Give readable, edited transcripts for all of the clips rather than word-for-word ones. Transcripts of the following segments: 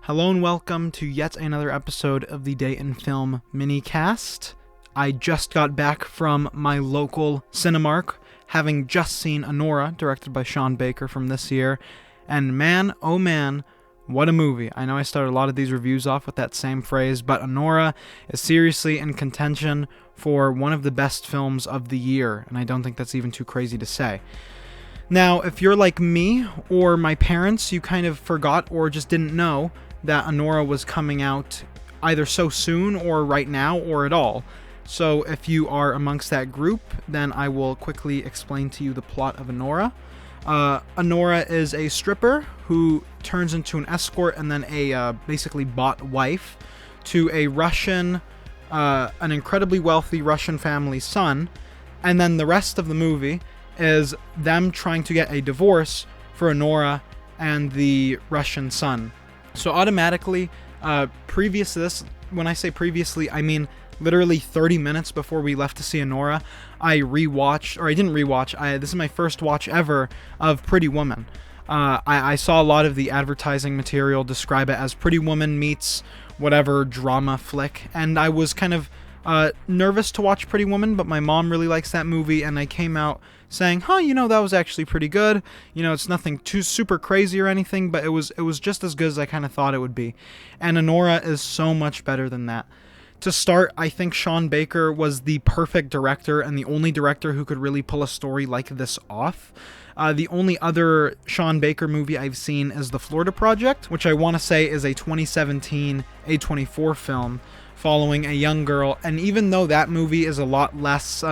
Hello and welcome to yet another episode of the Day in Film MiniCast. I just got back from my local Cinemark, having just seen Anora, directed by Sean Baker from this year, and man, oh man, what a movie. I know I started a lot of these reviews off with that same phrase, but Anora is seriously in contention for one of the best films of the year, and I don't think that's even too crazy to say. Now, if you're like me or my parents, you kind of forgot or just didn't know that Anora was coming out either so soon or right now or at all. So if you are amongst that group, then I will quickly explain to you the plot of Anora. Anora is a stripper who turns into an escort and then a basically bought wife to a Russian, an incredibly wealthy Russian family's son, and then the rest of the movie is them trying to get a divorce for Anora and the Russian son. So automatically, previous to this, when I say previously, I mean literally 30 minutes before we left to see Anora, I didn't rewatch, this is my first watch ever of Pretty Woman. I saw a lot of the advertising material describe it as Pretty Woman meets whatever drama flick, and I was kind of nervous to watch Pretty Woman, but my mom really likes that movie, and I came out saying, that was actually pretty good. It's nothing too super crazy or anything, but it was just as good as I kind of thought it would be. And Anora is so much better than that. To start, I think Sean Baker was the perfect director and the only director who could really pull a story like this off. The only other Sean Baker movie I've seen is The Florida Project, which I want to say is a 2017 A24 film following a young girl. And even though that movie is a lot less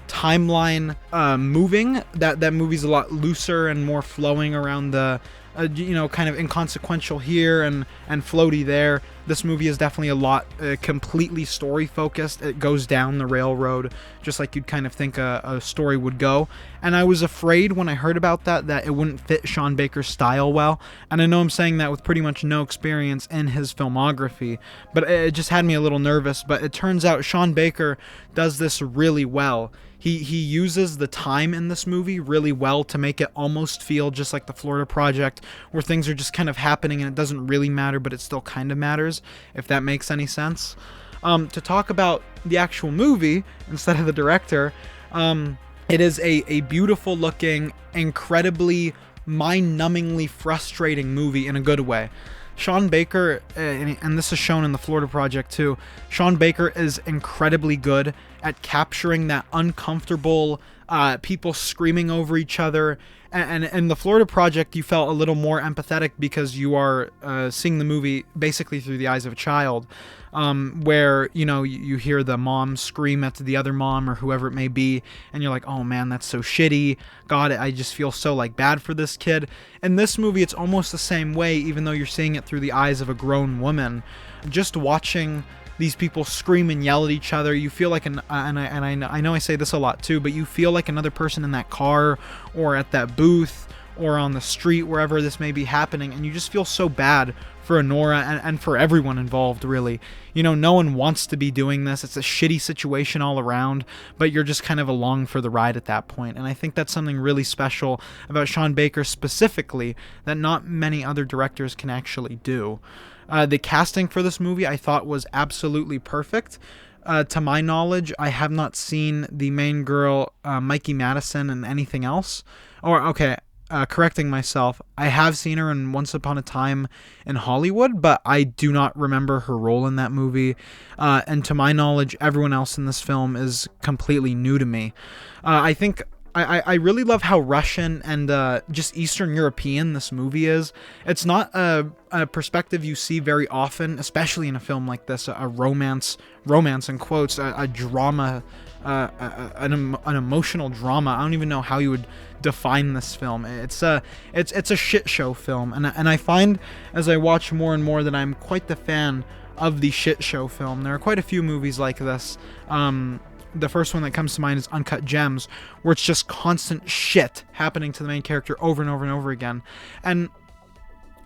timeline moving, that movie's a lot looser and more flowing around the kind of inconsequential here and floaty there. This movie is definitely a lot completely story focused. It goes down the railroad just like you'd kind of think a story would go, and I was afraid when I heard about that it wouldn't fit Sean Baker's style well, and I know I'm saying that with pretty much no experience in his filmography, but it just had me a little nervous. But it turns out Sean Baker does this really well. He uses the time in this movie really well to make it almost feel just like The Florida Project, where things are just kind of happening and it doesn't really matter, but it still kind of matters, if that makes any sense. To talk about the actual movie instead of the director, it is a beautiful looking, incredibly mind-numbingly frustrating movie in a good way. Sean Baker, and this is shown in The Florida Project too, Sean Baker is incredibly good at capturing that uncomfortable people screaming over each other. And in The Florida Project, you felt a little more empathetic because you are seeing the movie basically through the eyes of a child, where, you hear the mom scream at the other mom or whoever it may be, and you're like, oh man, that's so shitty. God, I just feel so bad for this kid. In this movie, it's almost the same way, even though you're seeing it through the eyes of a grown woman. Just watching these people scream and yell at each other, you feel like I know I say this a lot too, but you feel like another person in that car or at that booth or on the street, wherever this may be happening, and you just feel so bad for Anora and for everyone involved, really. No one wants to be doing this. It's a shitty situation all around, but you're just kind of along for the ride at that point. And I think that's something really special about Sean Baker specifically that not many other directors can actually do. The casting for this movie I thought was absolutely perfect. To my knowledge, I have not seen the main girl, Mikey Madison, in anything else. Correcting myself, I have seen her in Once Upon a Time in Hollywood, but I do not remember her role in that movie. And to my knowledge, everyone else in this film is completely new to me. I think I really love how Russian and just Eastern European this movie is. It's not a perspective you see very often, especially in a film like this, a romance in quotes, a drama, an emotional drama. I don't even know how you would define this film. It's a shit show film, and I find as I watch more and more that I'm quite the fan of the shit show film. There are quite a few movies like this. The first one that comes to mind is Uncut Gems, where it's just constant shit happening to the main character over and over and over again. And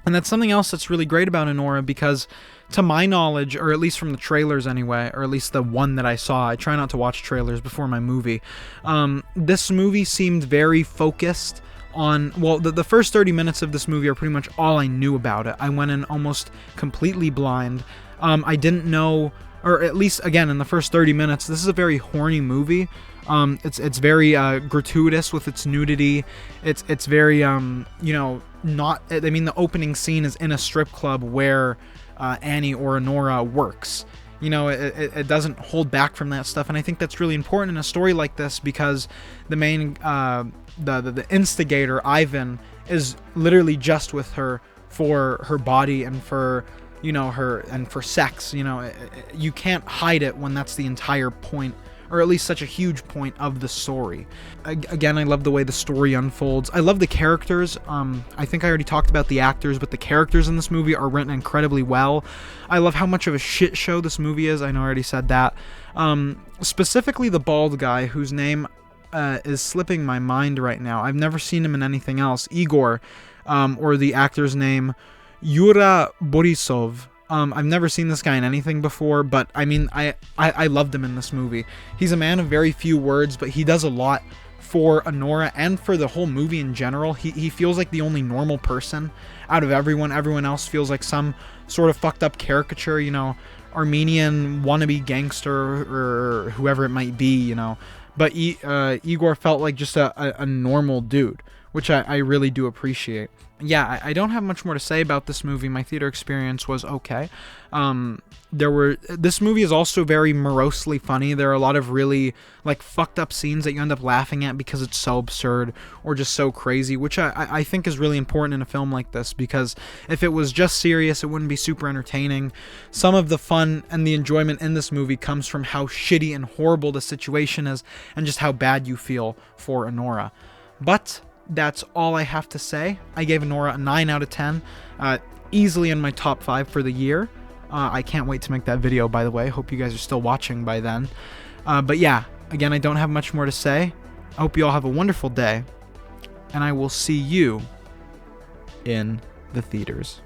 that's something else that's really great about Anora, because to my knowledge, or at least from the trailers anyway, or at least the one that I saw, I try not to watch trailers before my movie, this movie seemed very focused the first 30 minutes of this movie are pretty much all I knew about it. I went in almost completely blind. I didn't know, or at least, again, in the first 30 minutes, this is a very horny movie. It's very gratuitous with its nudity. It's very, the opening scene is in a strip club where Annie or Anora works. It doesn't hold back from that stuff, and I think that's really important in a story like this, because the main, the instigator, Ivan, is literally just with her for her body and for, her, and for sex. You can't hide it when that's the entire point, or at least such a huge point of the story. Again, I love the way the story unfolds. I love the characters. I think I already talked about the actors, but the characters in this movie are written incredibly well. I love how much of a shit show this movie is. I know I already said that. Specifically the bald guy, whose name is slipping my mind right now. I've never seen him in anything else. Igor, or the actor's name, Yura Borisov. I've never seen this guy in anything before, but I mean, I loved him in this movie. He's a man of very few words, but he does a lot for Anora and for the whole movie in general. He feels like the only normal person out of everyone. Everyone else feels like some sort of fucked up caricature, Armenian wannabe gangster or whoever it might be, But Igor felt like just a normal dude, which I really do appreciate. Yeah, I don't have much more to say about this movie. My theater experience was okay. This movie is also very morosely funny. There are a lot of really fucked up scenes that you end up laughing at because it's so absurd or just so crazy, which I think is really important in a film like this, because if it was just serious, it wouldn't be super entertaining. Some of the fun and the enjoyment in this movie comes from how shitty and horrible the situation is and just how bad you feel for Anora. But that's all I have to say. I gave Anora a 9 out of 10, easily in my top 5 for the year. I can't wait to make that video, by the way. Hope you guys are still watching by then. But yeah, again, I don't have much more to say. I hope you all have a wonderful day, and I will see you in the theaters.